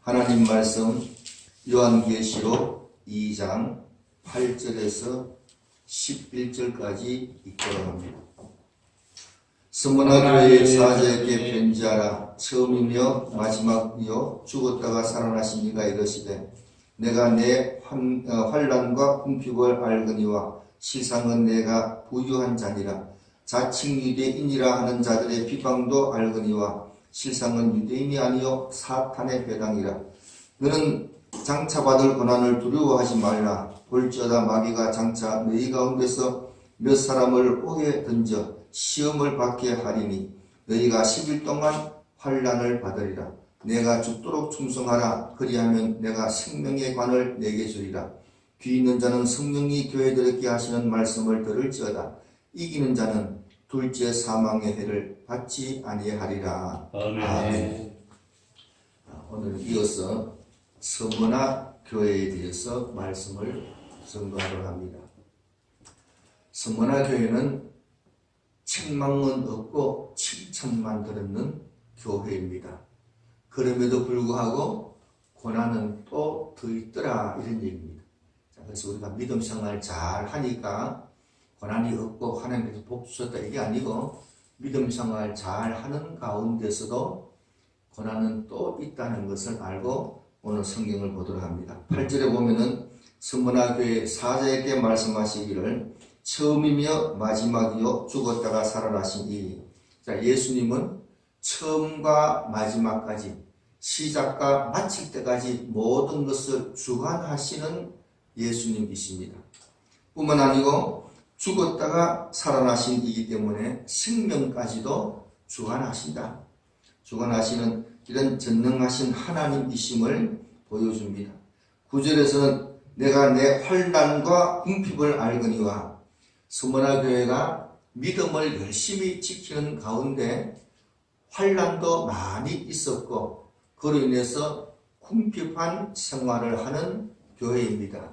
하나님 말씀 요한계시록 2장 8절에서 11절까지 읽도록 합니다. 스무나 교회의 사자에게 편지하라. 처음이며 마지막이요 죽었다가 살아나신 이가 이르시되 내가 내 환난과 궁핍을 알거니와 실상은 내가 부유한 자니라. 자칭 유대인이라 하는 자들의 비방도 알거니와 실상은 유대인이 아니요 사탄의 배당이라. 너는 장차 받을 고난을 두려워하지 말라. 볼지어다 마귀가 장차 너희 가운데서 몇 사람을 옥에 던져 시험을 받게 하리니 너희가 10일 동안 환난을 받으리라. 내가 죽도록 충성하라. 그리하면 내가 생명의 관을 내게 주리라. 귀 있는 자는 성령이 교회들에게 하시는 말씀을 들을지어다. 이기는 자는 둘째 사망의 해를 받지 아니하리라. 아멘. 오늘 이어서 스무나 교회에 대해서 말씀을 전도하도록 합니다. 스무나 교회는 책망은 없고 칭찬만 들었는 교회입니다. 그럼에도 불구하고 고난은 또 더 있더라, 이런 얘기입니다. 그래서 우리가 믿음 생활 잘 하니까 고난이 없고 하나님께서 복 주셨다, 이게 아니고 믿음 생활 잘 하는 가운데서도 고난은 또 있다는 것을 알고 오늘 성경을 보도록 합니다. 8절에 보면은 스무나 교회 사자에게 말씀하시기를 처음이며 마지막이요 죽었다가 살아나신 이. 자, 예수님은 처음과 마지막까지, 시작과 마칠 때까지 모든 것을 주관하시는 예수님이십니다. 뿐만 아니고 죽었다가 살아나신 이기 때문에 생명까지도 주관하신다. 주관하시는 이런 전능하신 하나님이심을 보여줍니다. 9절에서는 내가 내 환난과 궁핍을 알거니와, 스무나 교회가 믿음을 열심히 지키는 가운데 환난도 많이 있었고 그로 인해서 궁핍한 생활을 하는 교회입니다.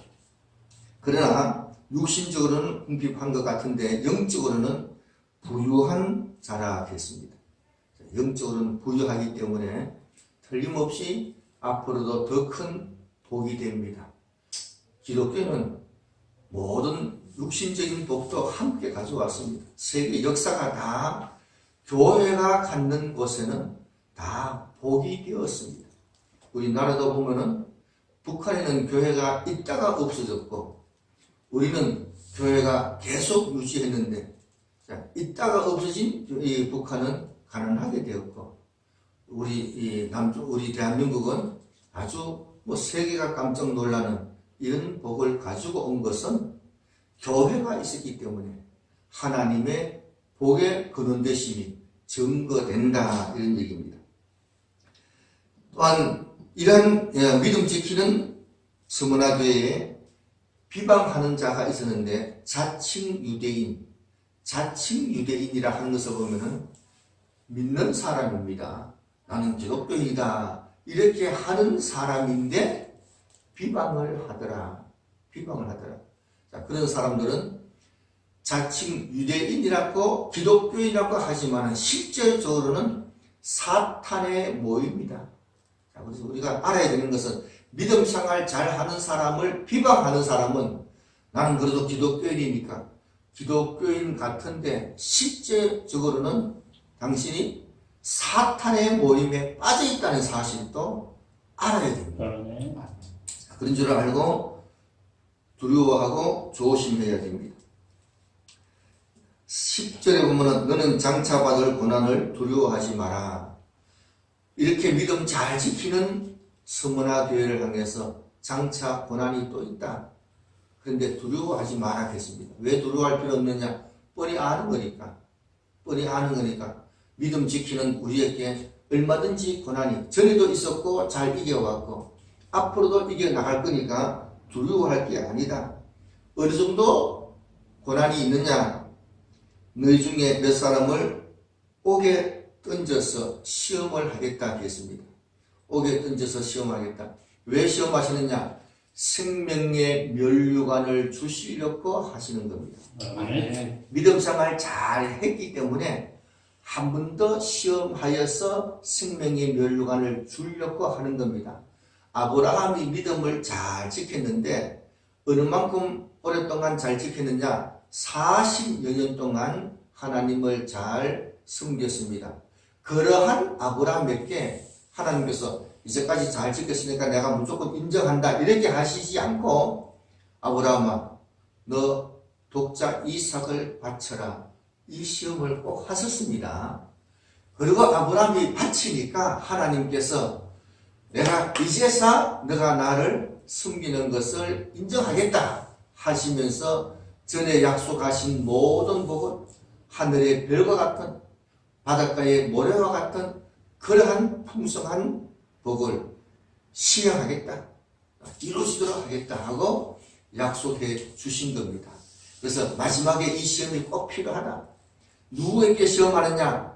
그러나 육신적으로는 궁핍한 것 같은데 영적으로는 부유한 자라 됐습니다. 영적으로는 부유하기 때문에 틀림없이 앞으로도 더 큰 복이 됩니다. 기독교는 모든 육신적인 복도 함께 가져왔습니다. 세계 역사가 다 교회가 갖는 곳에는 다 복이 되었습니다. 우리나라도 보면은 북한에는 교회가 있다가 없어졌고 우리는 교회가 계속 유지했는데, 있다가 없어진 이 북한은 가난하게 되었고 우리 대한민국은 아주 세계가 깜짝 놀라는 이런 복을 가지고 온 것은 교회가 있었기 때문에 하나님의 복의 근원되심이 증거된다, 이런 얘기입니다. 또한 이러한 믿음 지키는 스무나 교회에 비방하는 자가 있었는데 자칭 유대인이라 하는 것을 보면은 믿는 사람입니다. 나는 기독교인이다, 이렇게 하는 사람인데 비방을 하더라. 자, 그런 사람들은 자칭 유대인이라고 기독교인이라고 하지만 실제적으로는 사탄의 모임이다. 자, 그래서 우리가 알아야 되는 것은 믿음 생활 잘하는 사람을 비방하는 사람은 나는 그래도 기독교인이니까 기독교인 같은데 실제적으로는 당신이 사탄의 모임에 빠져 있다는 사실도 알아야 됩니다. 그런 줄 알고 두려워하고 조심해야 됩니다. 10절에 보면 너는 장차 받을 고난을 두려워하지 마라. 이렇게 믿음 잘 지키는 스무나 교회를 향해서 장차 고난이 또 있다. 그런데 두려워하지 마라 했습니다. 왜 두려워할 필요 없느냐? 뻔히 아는 거니까. 믿음 지키는 우리에게 얼마든지 고난이 전에도 있었고 잘 이겨왔고 앞으로도 이겨나갈 거니까 두려워할 게 아니다. 어느 정도 고난이 있느냐? 너희 중에 몇 사람을 옥에 던져서 시험을 하겠다 했습니다. 옥에 던져서 시험하겠다. 왜 시험하시느냐? 생명의 면류관을 주시려고 하시는 겁니다. 믿음 생활 잘 했기 때문에 한 번 더 시험하여서 생명의 면류관을 주려고 하는 겁니다. 아브라함이 믿음을 잘 지켰는데 어느 만큼 오랫동안 잘 지켰느냐? 40여 년 동안 하나님을 잘 섬겼습니다. 그러한 아브라함에게 하나님께서 이제까지 잘 지켰으니까 내가 무조건 인정한다 이렇게 하시지 않고 아브라함아 너 독자 이삭을 바쳐라 이 시험을 꼭 하셨습니다. 그리고 아브라함이 바치니까 하나님께서 내가 이제서 너가 나를 숨기는 것을 인정하겠다 하시면서 전에 약속하신 모든 복을 하늘의 별과 같은 바닷가의 모래와 같은 그러한 풍성한 복을 시행하겠다 이루시도록 하겠다 하고 약속해 주신 겁니다. 그래서 마지막에 이 시험이 꼭 필요하다. 누구에게 시험하느냐?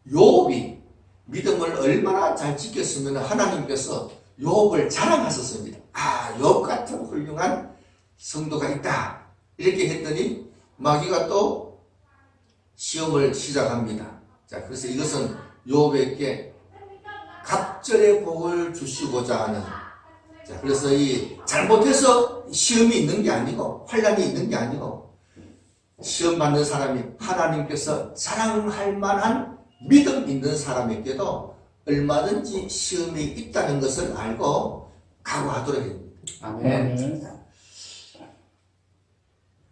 욥이 믿음을 얼마나 잘 지켰으면 하나님께서 욥을 자랑하셨습니다. 아, 욥 같은 훌륭한 성도가 있다. 이렇게 했더니 마귀가 또 시험을 시작합니다. 자, 그래서 이것은 욥에게 갑절의 복을 주시고자 하는 자, 그래서 이 잘못해서 시험이 있는 게 아니고 환난이 있는 게 아니고 시험 받는 사람이 하나님께서 자랑할 만한 믿음 있는 사람에게도 얼마든지 시험이 있다는 것을 알고 각오하도록 합니다. 아멘.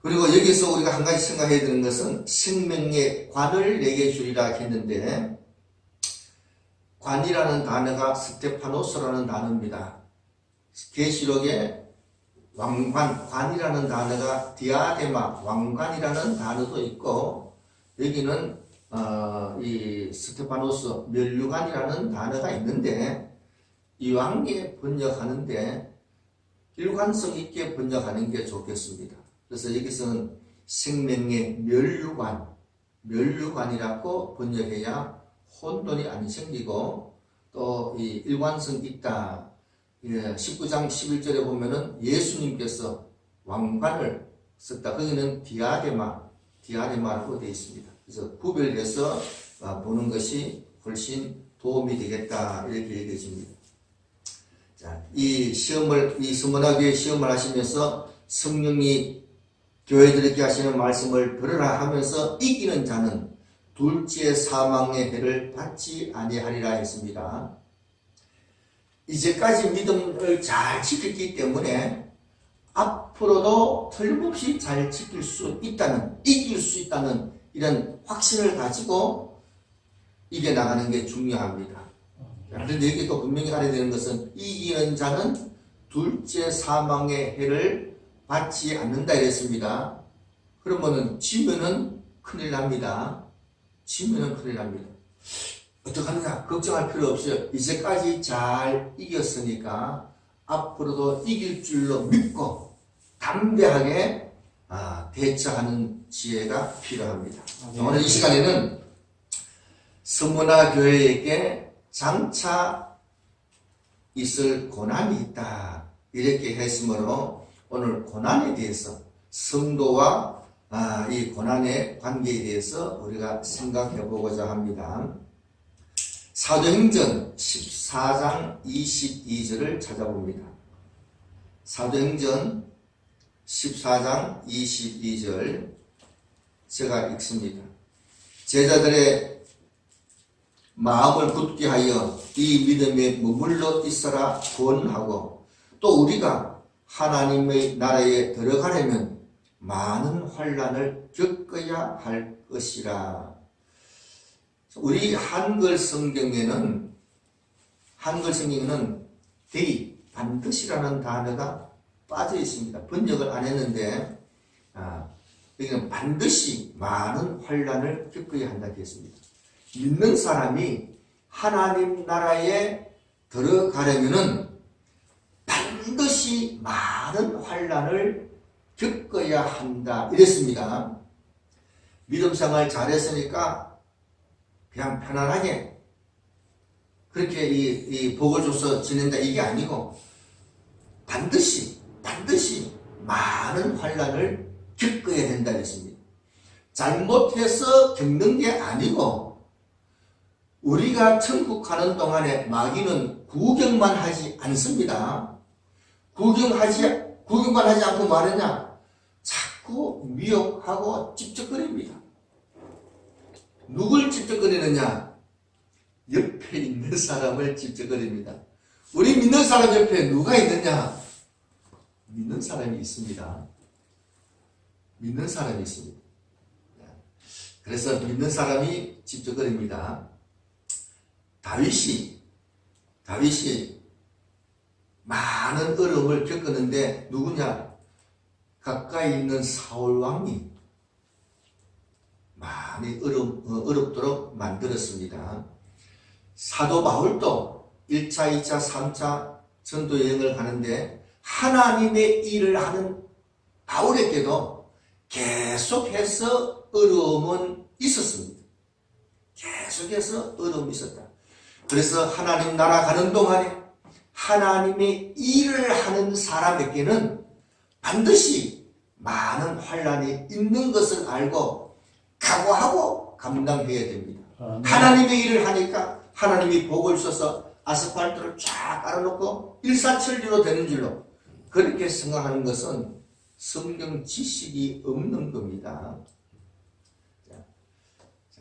그리고 여기서 우리가 한 가지 생각해야 되는 것은 생명의 관을 내게 주리라 했는데 관이라는 단어가 스테파노스라는 단어입니다. 계시록에 왕관, 관이라는 단어가 디아데마, 왕관이라는 단어도 있고 여기는 이 스테파노스, 멸류관이라는 단어가 있는데 이왕에 번역하는데 일관성 있게 번역하는 게 좋겠습니다. 그래서 여기서는 생명의 멸류관이라고 번역해야 혼돈이 안 생기고 또 이 일관성 있다. 19장 11절에 보면은 예수님께서 왕관을 썼다. 거기는 디아데마라고 되어 있습니다. 그래서 구별해서 보는 것이 훨씬 도움이 되겠다. 이렇게 얘기해 줍니다. 자, 이 서문화교회 시험을 하시면서 성령이 교회들에게 하시는 말씀을 들으라 하면서 이기는 자는 둘째 사망의 해를 받지 아니하리라 했습니다. 이제까지 믿음을 잘 지켰기 때문에 앞으로도 틀림없이 잘 지킬 수 있다는, 이길 수 있다는 이런 확신을 가지고 이겨나가는 게 중요합니다. 그런데 여기 또 분명히 알아야 되는 것은 이기는 자는 둘째 사망의 해를 받지 않는다 이랬습니다. 그러면은 지면은 큰일 납니다. 지면은 큰일 납니다. 어떡하느냐 걱정할 필요 없어요. 이제까지 잘 이겼으니까 앞으로도 이길 줄로 믿고 담대하게 대처하는 지혜가 필요합니다. 오늘 이 시간에는 서문화 교회에게 장차 있을 고난이 있다 이렇게 했으므로 오늘 고난에 대해서 성도와 이 고난의 관계에 대해서 우리가 생각해 보고자 합니다. 사도행전 14장 22절을 찾아봅니다. 사도행전 14장 22절 제가 읽습니다. 제자들의 마음을 굳게 하여 이 믿음에 머물러 있어라 권하고 또 우리가 하나님의 나라에 들어가려면 많은 환난을 겪어야 할 것이라. 우리 한글 성경에는 대의, 반드시라는 단어가 빠져 있습니다. 번역을 안 했는데 여기는 반드시 많은 환난을 겪어야 한다고 했습니다. 믿는 사람이 하나님 나라에 들어가려면은 반드시 많은 환난을 겪어야 한다 이랬습니다. 믿음 생활 잘했으니까 그냥 편안하게 그렇게 이 복을 줘서 지낸다 이게 아니고 반드시 많은 환난을 겪어야 된다 했습니다. 잘못해서 겪는 게 아니고 우리가 천국 가는 동안에 마귀는 구경만 하지 않습니다. 구경만 하지 않고 말하냐? 자꾸 미혹하고 찝쩍거립니다. 누굴 찝쩍거리느냐? 옆에 있는 사람을 찝쩍거립니다. 우리 믿는 사람 옆에 누가 있느냐? 믿는 사람이 있습니다. 믿는 사람이 있습니다. 그래서 믿는 사람이 찝쩍거립니다. 다윗이 많은 어려움을 겪었는데 누구냐? 가까이 있는 사울 왕이 많이 어렵도록 만들었습니다. 사도 바울도 1차, 2차, 3차 전도 여행을 가는데 하나님의 일을 하는 바울에게도 계속해서 어려움은 있었습니다. 계속해서 어려움이 있었다. 그래서 하나님 나라 가는 동안에 하나님의 일을 하는 사람에게는 반드시 많은 환난이 있는 것을 알고 각오하고 감당해야 됩니다. 하나님의 일을 하니까 하나님이 복을 주셔서 아스팔트를 쫙 깔아놓고 일사천리로 되는 줄로 그렇게 생각하는 것은 성경 지식이 없는 겁니다.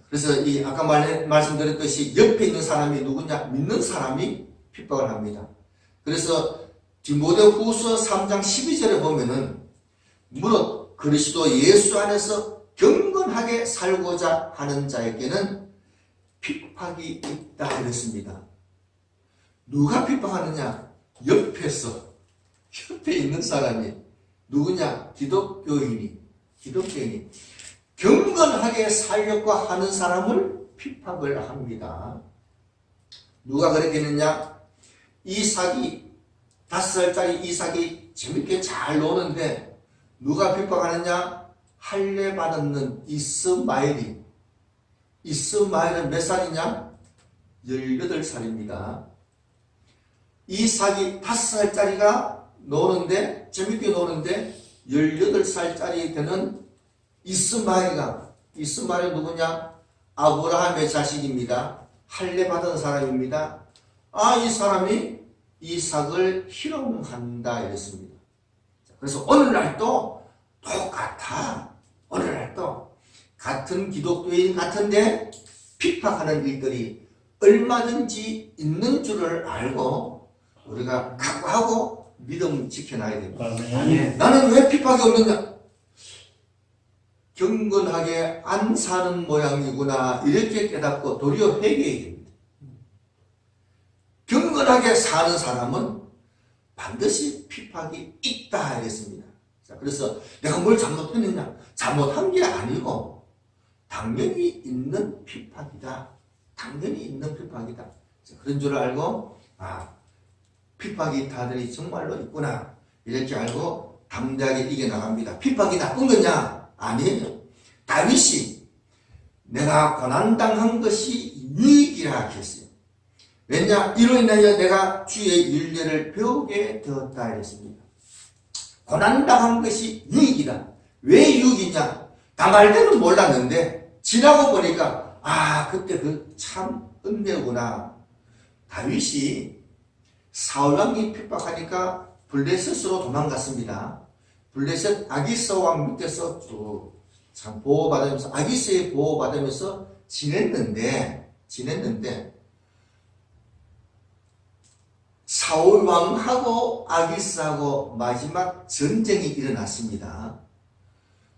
그래서 이 아까 말씀드렸듯이 옆에 있는 사람이 누구냐? 믿는 사람이 핍박을 합니다. 그래서 디모데후서 3장 12절에 보면은 무릇 그리스도 예수 안에서 경건하게 살고자 하는 자에게는 핍박이 있다 이랬습니다. 누가 핍박하느냐? 옆에 있는 사람이 누구냐? 기독교인이 경건하게 살려고 하는 사람을 핍박을 합니다. 누가 그렇게 했느냐? 이삭이 5살짜리 이삭이 재밌게 잘 노는데 누가 핍박하느냐? 할례 받는 이스마엘은 몇 살이냐? 18살입니다. 이삭이 5살짜리가 노는데 재밌게 노는데 18살짜리 되는 이스마엘이 누구냐? 아브라함의 자식입니다. 할례 받은 사람입니다. 이 사람이 이삭을 희롱한다 이랬습니다. 그래서 오늘날도 똑같아. 오늘날도 같은 기독교인 같은데 핍박하는 일들이 얼마든지 있는 줄을 알고 우리가 각오하고 믿음 지켜놔야 됩니다. 나는 왜 핍박이 없느냐? 경건하게 안 사는 모양이구나 이렇게 깨닫고 도리어 회개해야 됩니다. 경건하게 사는 사람은 반드시 핍박이 있다 이랬습니다. 자, 그래서 내가 뭘 잘못했느냐? 잘못한 게 아니고 당연히 있는 핍박이다. 당연히 있는 핍박이다. 자, 그런 줄 알고 핍박이 있다더니 정말로 있구나 이렇게 알고 담대하게 이겨나갑니다. 핍박이 나쁜 거냐? 아니에요. 다윗이 내가 고난당한 것이 유익이라 했어요. 왜냐? 이로 인하여 내가 주의 윤례를 배우게 되었다 했습니다. 고난당한 것이 유익이다. 왜 유익이냐? 당할 때는 몰랐는데 지나고 보니까 그때 그 참 은혜구나. 다윗이 사울왕이 핍박하니까 블레셋으로 도망갔습니다. 블레셋 아기스 왕 밑에서 참 보호받으면서 아기스의 보호받으면서 지냈는데 사울 왕하고 아기스하고 마지막 전쟁이 일어났습니다.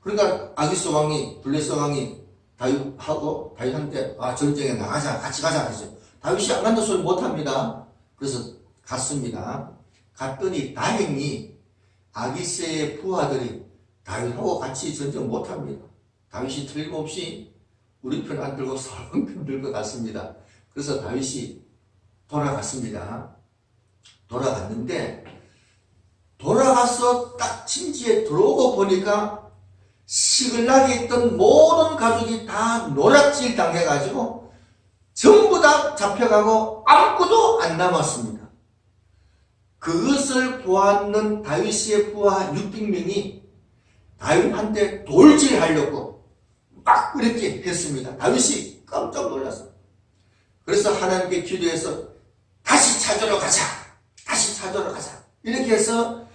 그러니까 아기스 왕이 블레셋 왕이 다윗한테 전쟁에 나가자 같이 가자 했어요. 다윗이 안 간다 소리 못합니다. 그래서 갔습니다. 갔더니 다행히 아기스의 부하들이 다윗하고 같이 전쟁 못합니다. 다윗이 틀림없이 우리 편 안 들고 사울 편 들고 갔습니다. 그래서 다윗이 돌아갔습니다. 돌아갔는데 돌아가서 딱 침지에 들어오고 보니까 시글락에 있던 모든 가족이 다 노략질 당해가지고 전부 다 잡혀가고 아무것도 안 남았습니다. 그것을 보았는 다윗의 부하 600명이 다윗한테 돌질하려고 막 그렇게 했습니다. 다윗이 깜짝 놀랐어요. 그래서 하나님께 기도해서 다시 찾으러 가자. 다시 찾으러 가자. 이렇게 해서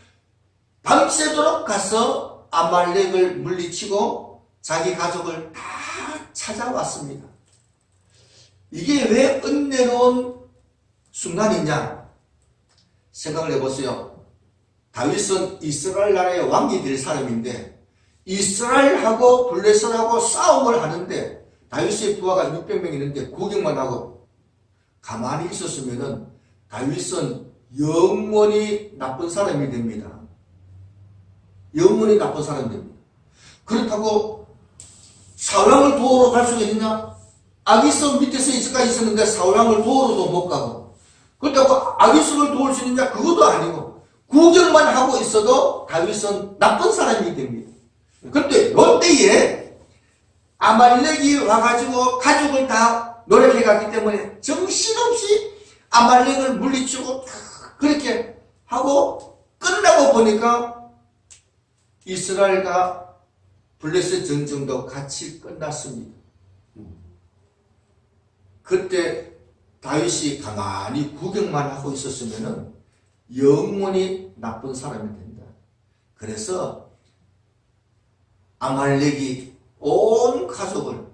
밤새도록 가서 아말렉을 물리치고 자기 가족을 다 찾아왔습니다. 이게 왜 은혜로운 순간이냐? 생각을 해보세요. 다윗은 이스라엘 나라의 왕이 될 사람인데 이스라엘하고 블레셋하고 싸움을 하는데 다윗의 부하가 600명 있는데 구경만 하고 가만히 있었으면은 다윗은 영원히 나쁜 사람이 됩니다. 영원히 나쁜 사람이 됩니다. 그렇다고 사울왕을 도우러 갈 수가 있느냐? 아기스 밑에서 이스까지 있었는데 사울왕을 도우러도 못 가고 그렇다고 아기스를 도울 수 있느냐? 그것도 아니고 구경만 하고 있어도 다윗은 나쁜 사람이 됩니다. 그런데 롯데에 아말렉이 와가지고 가족을 다 노력해 갔기 때문에 정신없이 아말렉을 물리치고 그렇게 하고 끝나고 보니까 이스라엘과 블레셋 전쟁도 같이 끝났습니다. 그때 다윗이 가만히 구경만 하고 있었으면 영원히 나쁜 사람이 된다. 그래서 아말렉이 온 가족을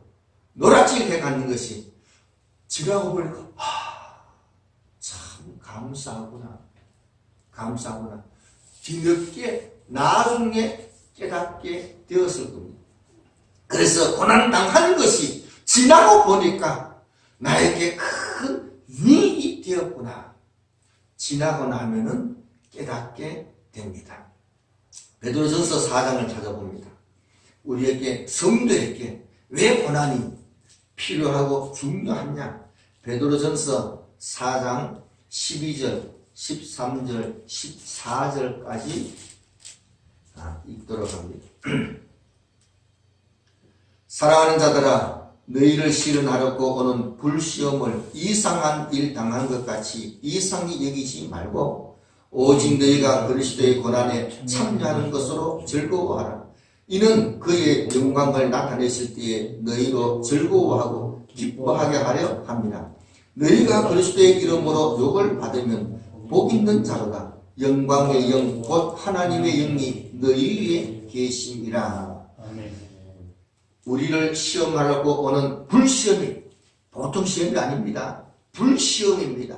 놀아치게 갖는 것이 지나고 보니까 참 감사하구나. 감사하구나. 뒤늦게 나중에 깨닫게 되었을 겁니다. 그래서 고난당한 것이 지나고 보니까 나에게 큰 유익이 되었구나. 지나고 나면은 깨닫게 됩니다. 베드로전서 4장을 찾아봅니다. 우리에게 성도에게 왜 고난이 필요하고 중요하냐? 베드로전서 4장 12절, 13절, 14절까지 읽도록 합니다. 사랑하는 자들아, 너희를 시련하려고 오는 불시험을 이상한 일 당한 것 같이 이상히 여기지 말고 오직 너희가 그리스도의 고난에 참여하는 것으로 즐거워하라. 이는 그의 영광을 나타내실 때에 너희로 즐거워하고 기뻐하게 하려 합니다. 너희가 그리스도의 이름으로 욕을 받으면 복 있는 자로다. 영광의 영 곧 하나님의 영이 너희 위에 계심이라. 우리를 시험하려고 오는 불시험이 보통 시험이 아닙니다. 불시험입니다.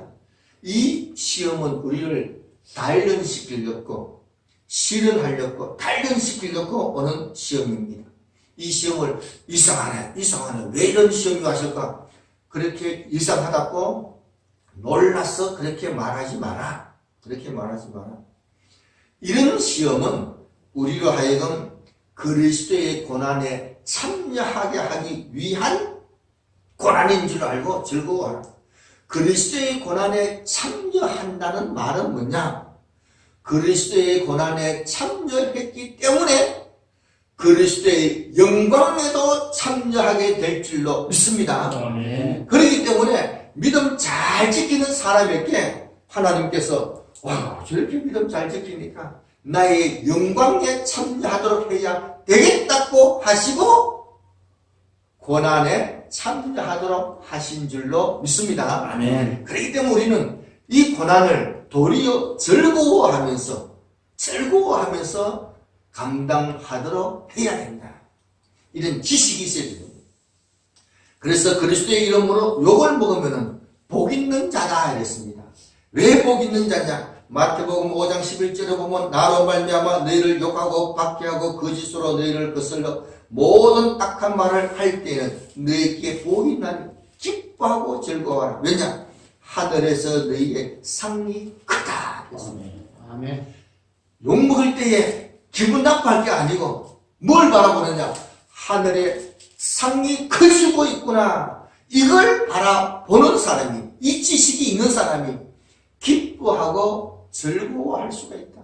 이 시험은 우리를 단련시키려고 실현하려고 단련시키려고 오는 시험입니다. 이 시험을 이상하네 왜 이런 시험이 왔을까? 그렇게 이상하다고 놀라서 그렇게 말하지 마라. 그렇게 말하지 마라. 이런 시험은 우리로 하여금 그리스도의 고난에 참여하게 하기 위한 고난인 줄 알고 즐거워하라. 그리스도의 고난에 참여한다는 말은 뭐냐? 그리스도의 고난에 참여했기 때문에 그리스도의 영광에도 참여하게 될 줄로 믿습니다. 그렇기 때문에 믿음 잘 지키는 사람에게 하나님께서 저렇게 믿음 잘 지키니까 나의 영광에 참여하도록 해야 되겠다고 하시고 고난에 참여하도록 하신 줄로 믿습니다. 아멘. 그렇기 때문에 우리는 이 고난을 도리어 즐거워하면서 감당하도록 해야 된다. 이런 지식이 있어야 됩니다. 그래서 그리스도의 이름으로 욕을 먹으면 복 있는 자다 이랬습니다. 왜 복 있는 자냐? 마태복음 5장 11절에 보면 나로 말미암아 너희를 욕하고 박해하고 거짓으로 너희를 거슬러 모든 악한 말을 할 때는 너희에게 복이 나니 기뻐하고 즐거워하라. 왜냐? 하늘에서 너희의 상이 크다. 아멘. 욕 먹을 때에 기분 나빠할 게 아니고 뭘 바라보느냐? 하늘에 상이 커지고 있구나. 이걸 바라보는 사람이, 이 지식이 있는 사람이 기뻐하고 즐거워할 수가 있다.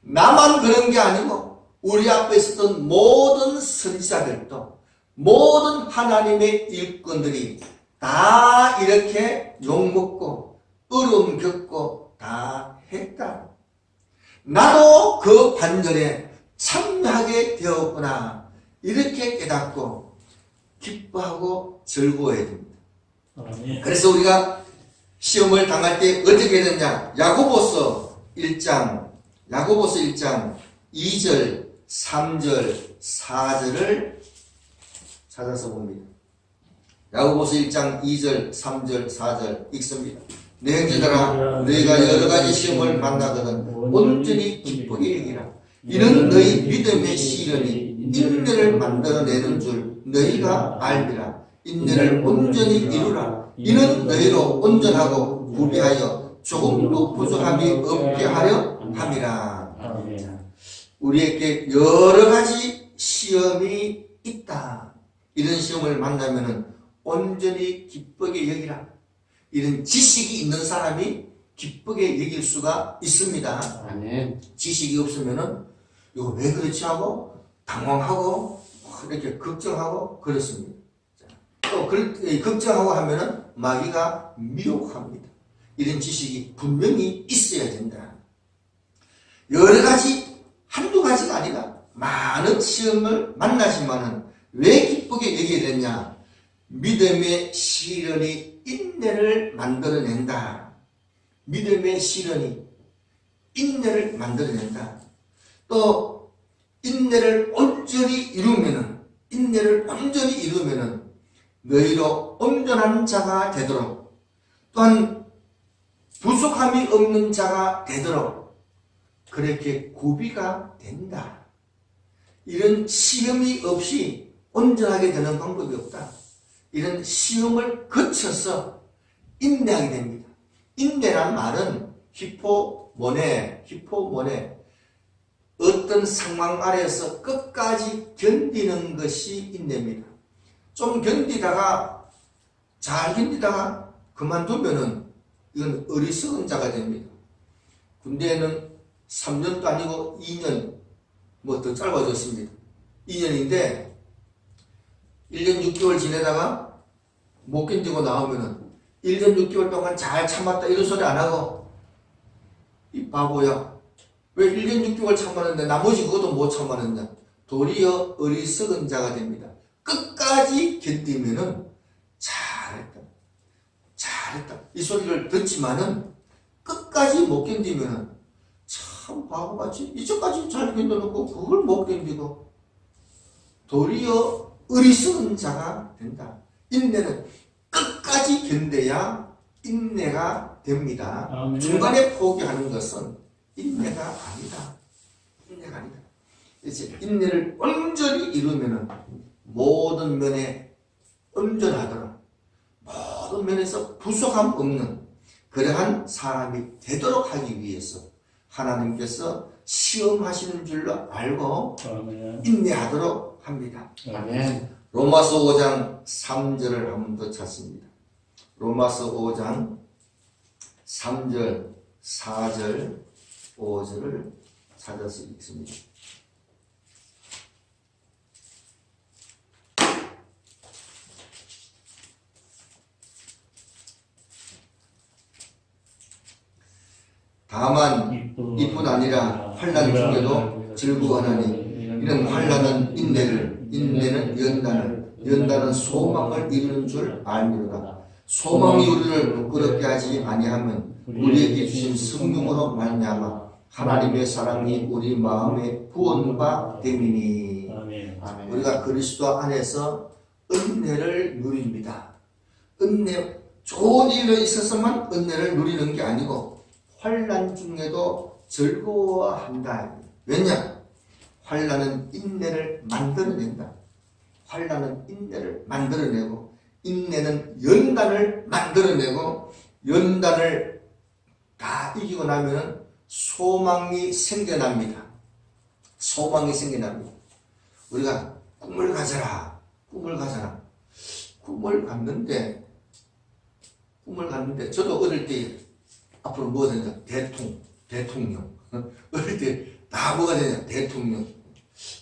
나만 그런 게 아니고 우리 앞에 있었던 모든 선지자들도 모든 하나님의 일꾼들이 다 이렇게 욕먹고 어려움 겪고 다 했다. 나도 그 반전에 참여하게 되었구나. 이렇게 깨닫고 기뻐하고 즐거워해야 됩니다. 그래서 우리가 시험을 당할 때 어떻게 되느냐? 야고보서 1장 2절, 3절, 4절을 찾아서 봅니다. 야고보서 1장 2절, 3절, 4절 읽습니다. 내 형제들아, 너희가 여러 가지 시험을 만나거든 온전히 기쁘게 여기라. 이는 너희 믿음의 시련이 인내를 만들어내는 줄 너희가 알리라. 인내를 온전히 이루라. 이는 너희로 온전하고 구비하여 조금도 부족함이 없게 하려 함이라. 우리에게 여러 가지 시험이 있다. 이런 시험을 만나면은 온전히 기쁘게 여기라. 이런 지식이 있는 사람이 기쁘게 여길 수가 있습니다. 아멘. 지식이 없으면은 이거 왜 그렇지 하고 당황하고 이렇게 걱정하고 그렇습니다. 또 걱정하고 하면은 마귀가 미혹합니다. 이런 지식이 분명히 있어야 된다. 여러 가지 한두 가지가 아니라 많은 시험을 만나지만은 왜 기쁘게 여기게 됐냐? 믿음의 시련이 인내를 만들어낸다. 믿음의 시련이 인내를 만들어낸다. 또 인내를 온전히 이루면은 너희로 온전한 자가 되도록 또한 부족함이 없는 자가 되도록 그렇게 구비가 된다. 이런 시험이 없이 온전하게 되는 방법이 없다. 이런 시험을 거쳐서 인내하게 됩니다. 인내란 말은 히포모네 어떤 상황 아래에서 끝까지 견디는 것이 인내입니다. 좀 잘 견디다가 그만두면은 이건 어리석은 자가 됩니다. 군대에는 3년도 아니고 2년 더 짧아졌습니다. 2년인데 1년 6개월 지내다가 못 견디고 나오면은 1년 6개월 동안 잘 참았다 이런 소리 안 하고 이 바보야 왜 1년 6개월 참았는데 나머지 그것도 못 참았느냐. 도리어 어리석은 자가 됩니다. 끝까지 견디면은 잘했다 이 소리를 듣지만은 끝까지 못 견디면은 참 바보같이 이제까지 잘 견뎌놓고 그걸 못 견디고 도리어 어리석은 자가 된다. 인내는 끝까지 견뎌야 인내가 됩니다. 아멘. 중간에 포기하는 것은 인내가 아니다. 이제 인내를 온전히 이루면은 모든 면에 온전하도록 모든 면에서 부족함 없는 그러한 사람이 되도록 하기 위해서 하나님께서 시험하시는 줄로 알고 아멘. 인내하도록 합니다. 아멘. 로마서 5장 3절을 한 번 더 찾습니다. 로마서 5장 3절, 4절, 5절을 찾아서 읽습니다. 다만 이뿐 아니라 환난 중에도 즐거워하나니 이는 환난은 인내를, 인내는 연단은 소망을 이루는 줄 알미로다. 소망이 우리를 부끄럽게 하지 아니하면 우리에게 주신 성령으로 말미암아 하나님의 사랑이 우리 마음에 부은 바 됨이니. 아멘. 우리가 그리스도 안에서 은혜를 누립니다. 은혜, 좋은 일에 있어서만 은혜를 누리는 게 아니고 환난 중에도 즐거워한다. 왜냐? 환난은 인내를 만들어낸다. 환난은 인내를 만들어내고 인내는 연단을 만들어내고 연단을 다 이기고 나면 소망이 생겨납니다. 소망이 생겨납니다. 우리가 꿈을 가져라. 꿈을 갔는데 저도 어릴 때 앞으로 뭐가 되냐? 대통령. 어릴 때 다 뭐가 되냐? 대통령.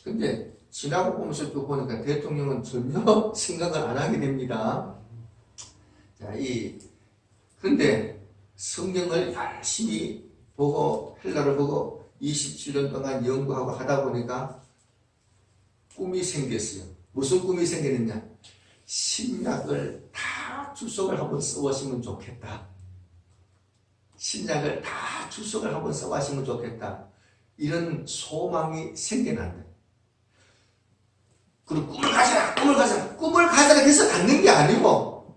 근데 지나고 보면서 또 보니까 대통령은 전혀 생각을 안 하게 됩니다. 자, 그런데 성경을 열심히 보고 헬라를 보고 27년 동안 연구하고 하다 보니까 꿈이 생겼어요. 무슨 꿈이 생기느냐? 신약을 다 주석을 한번 써보시면 좋겠다. 신약을 다 주석을 한번 써보시면 좋겠다. 이런 소망이 생겨난다. 그리고 꿈을 가져라, 꿈을 가져라, 꿈을 가져라 해서 갖는 게 아니고,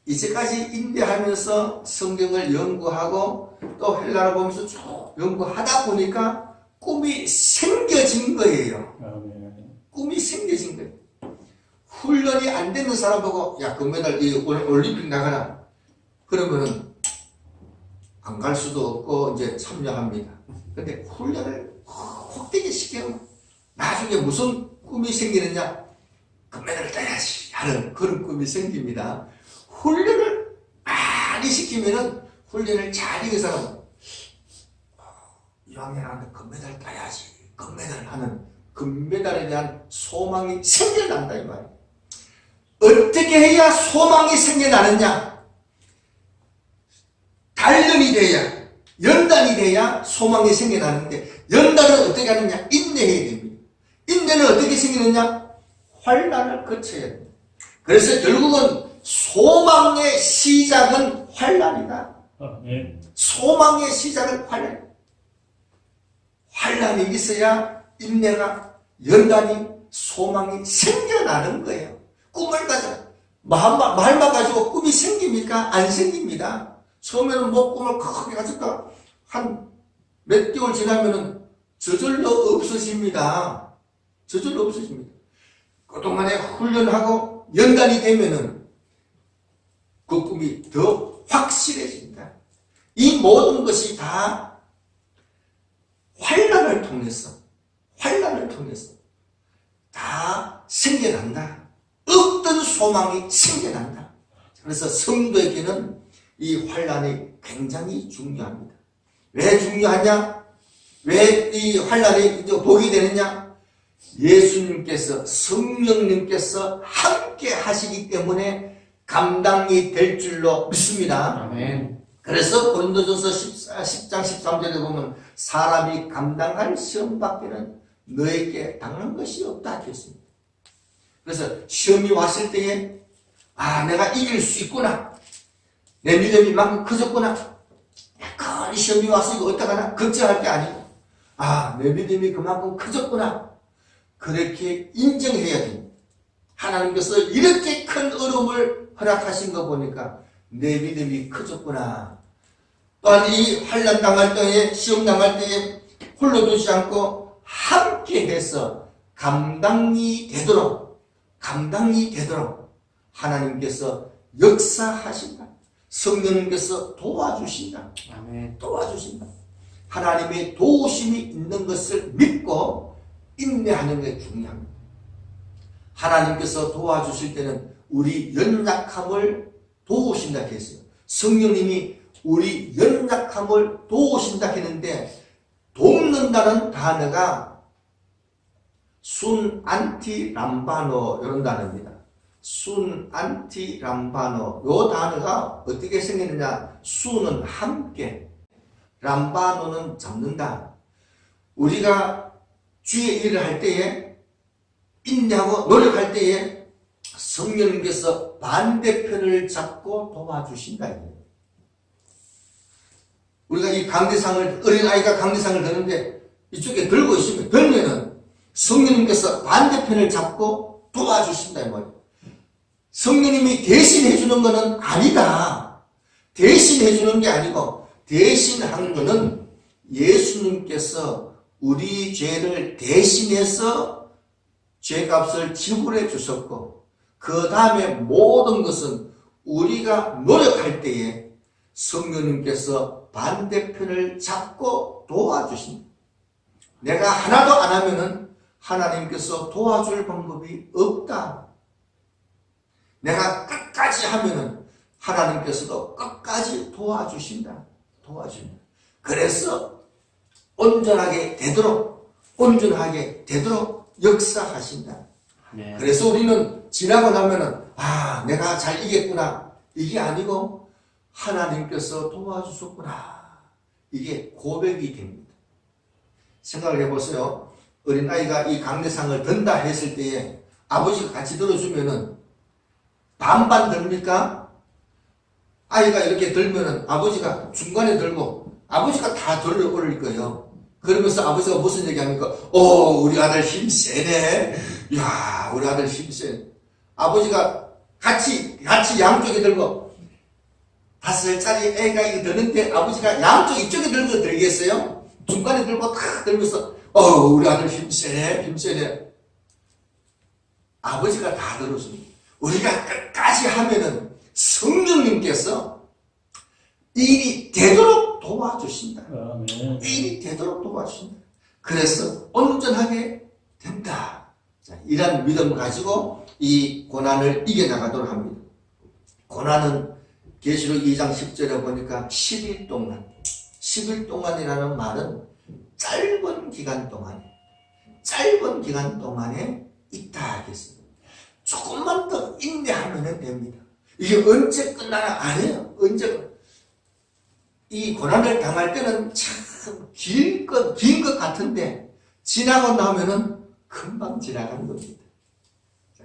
이제까지 인내하면서 성경을 연구하고 또 헬라를 보면서 쭉 연구하다 보니까 꿈이 생겨진 거예요. 꿈이 생겨진 거예요. 훈련이 안 되는 사람 보고, 야, 금메달, 올림픽 나가라. 그러면은 안 갈 수도 없고 이제 참여합니다. 근데 훈련을 혹되게 시켜요. 나중에 무슨 꿈이 생기느냐? 금메달을 따야지 하는 그런 꿈이 생깁니다. 훈련을 많이 시키면은 훈련을 잘 이긴 사람은 이왕에 나한테 금메달 따야지, 금메달 하는 금메달에 대한 소망이 생겨난다 이 말이에요. 어떻게 해야 소망이 생겨나느냐? 단련이 돼야, 연단이 돼야 소망이 생겨나는데, 연단은 어떻게 하느냐? 인내해야 됩니다. 인내는 어떻게 생기느냐? 환난을 거쳐야 됩니다. 그래서 결국은 소망의 시작은 환난이다. 소망의 시작은 환난. 환난이 있어야 인내가, 연단이, 소망이 생겨나는 거예요. 꿈을 가져. 말만 가지고 꿈이 생깁니까? 안 생깁니다. 처음에는 뭐 꿈을 크게 가졌다. 한 몇 개월 지나면은 저절로 없어집니다. 저절로 없어집니다. 그동안에 훈련하고 연단이 되면은 그 꿈이 더 확실해집니다. 이 모든 것이 다 환난을 통해서 다 생겨난다. 어떤 소망이 생겨난다. 그래서 성도에게는 이 환난이 굉장히 중요합니다. 왜 중요하냐? 왜 이 환난이 복이 되느냐? 예수님께서, 성령님께서 함께 하시기 때문에 감당이 될 줄로 믿습니다. 아멘. 그래서 고린도전서 10장 13절에 보면 사람이 감당할 시험밖에는 너에게 당한 것이 없다 했습니다. 그래서 시험이 왔을 때에 내가 이길 수 있구나. 내 믿음이 만큼 커졌구나. 큰 시험이 와서 이거 어떡하나 걱정할 게 아니고 내 믿음이 그만큼 커졌구나. 그렇게 인정해야 됩니다. 하나님께서 이렇게 큰 어려움을 허락하신 거 보니까 내 믿음이 커졌구나. 또한 이 환난 당할 때에, 시험 당할 때에 홀로 두지 않고 함께 해서 감당이 되도록 하나님께서 역사하신다. 성령님께서 도와주신다. 아멘. 도와주신다. 하나님의 도우심이 있는 것을 믿고 인내하는 게 중요합니다. 하나님께서 도와주실 때는 우리 연약함을 도우신다 했어요. 성령님이 우리 연약함을 도우신다 했는데, 돕는다는 단어가 순 안티 람바노 이런 단어입니다. 순 안티 람바노 이 단어가 어떻게 생기느냐? 순은 함께, 람바노는 잡는다. 우리가 주의 일을 할 때에, 인내하고 노력할 때에 성령님께서 반대편을 잡고 도와주신다. 우리가 이 강대상을, 어린아이가 강대상을 드는데 이쪽에 들고 있으면, 들면은 성령님께서 반대편을 잡고 도와주신다 이 말이에요. 성령님이 대신해 주는 것은 아니다. 대신해 주는 게 아니고, 대신한 것은 예수님께서 우리 죄를 대신해서 죄값을 지불해 주셨고, 그 다음에 모든 것은 우리가 노력할 때에 성령님께서 반대편을 잡고 도와주십니다. 내가 하나도 안 하면은 하나님께서 도와줄 방법이 없다. 내가 끝까지 하면은 하나님께서도 끝까지 도와주신다. 그래서 온전하게 되도록 역사하신다. 네. 그래서 우리는 지나고 나면은 내가 잘 이겼구나, 이게 아니고 하나님께서 도와주셨구나, 이게 고백이 됩니다. 생각을 해보세요. 어린아이가 이 강대상을 든다 했을 때에 아버지가 같이 들어주면은 반반 듭니까? 아이가 이렇게 들면은 아버지가 중간에 들고 아버지가 다 들어 올릴 거예요. 그러면서 아버지가 무슨 얘기 합니까? 우리 아들 힘 세네. 야, 우리 아들 힘 세네. 아버지가 같이 양쪽에 들고 5살짜리 애가 이거 드는데 아버지가 양쪽 이쪽에 들고 들겠어요? 중간에 들고 탁 들면서 우리 아들 힘 세네, 힘 세네. 아버지가 다 들었습니다. 우리가 끝까지 하면은 성령님께서 일이 되도록 도와주신다. 일이 되도록 도와주신다. 그래서 온전하게 된다. 자, 이런 믿음 가지고 이 고난을 이겨나가도록 합니다. 고난은 계시록 2장 10절에 보니까 10일 동안, 10일 동안이라는 말은 짧은 기간 동안에 있다 하겠습니다. 조금만 더 인내하면 됩니다. 이게 언제 끝나나 안 해요. 이 고난을 당할 때는 참 긴 것 같은데 지나고 나면은 금방 지나가는 겁니다.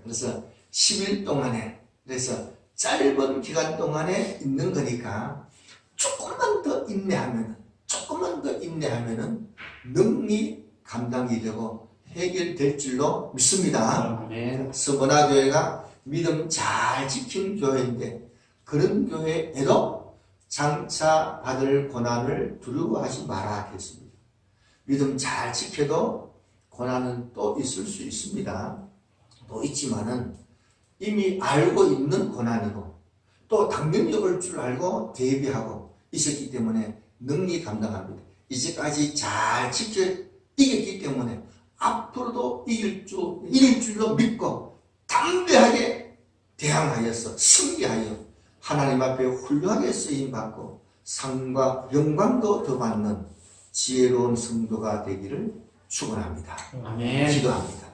그래서 10일 동안에, 그래서 짧은 기간 동안에 있는 거니까 조금만 더 인내하면은 능히 감당이 되고 해결될 줄로 믿습니다. 서문화교회가 믿음 잘 지킨 교회인데 그런 교회에도 장차 받을 고난을 두려워하지 마라 했습니다. 믿음 잘 지켜도 고난은 또 있을 수 있습니다. 또 있지만은 이미 알고 있는 고난이고 또 당연히 올 줄 알고 대비하고 있었기 때문에 능히 감당합니다. 이제까지 잘 지켜 이겼기 때문에 앞으로도 이길 줄로 믿고 담대하게 대항하여서 승리하여 하나님 앞에 훌륭하게 쓰임받고 상과 영광도 더 받는 지혜로운 성도가 되기를 축원합니다. 아멘. 기도합니다.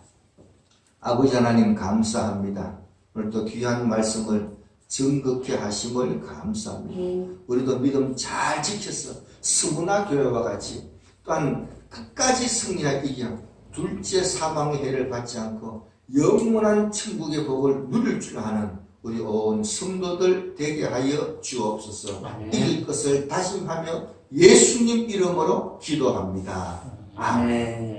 아버지 하나님 감사합니다. 오늘도 귀한 말씀을 정극케 하심을 감사합니다. 우리도 믿음 잘 지켜서 스무나 교회와 같이 또한 끝까지 승리하기 위한 둘째 사망의 해를 받지 않고 영원한 천국의 복을 누릴 줄 아는 우리 온 성도들 되게 하여 주옵소서. 이길 것을 다짐하며 예수님 이름으로 기도합니다. 아멘.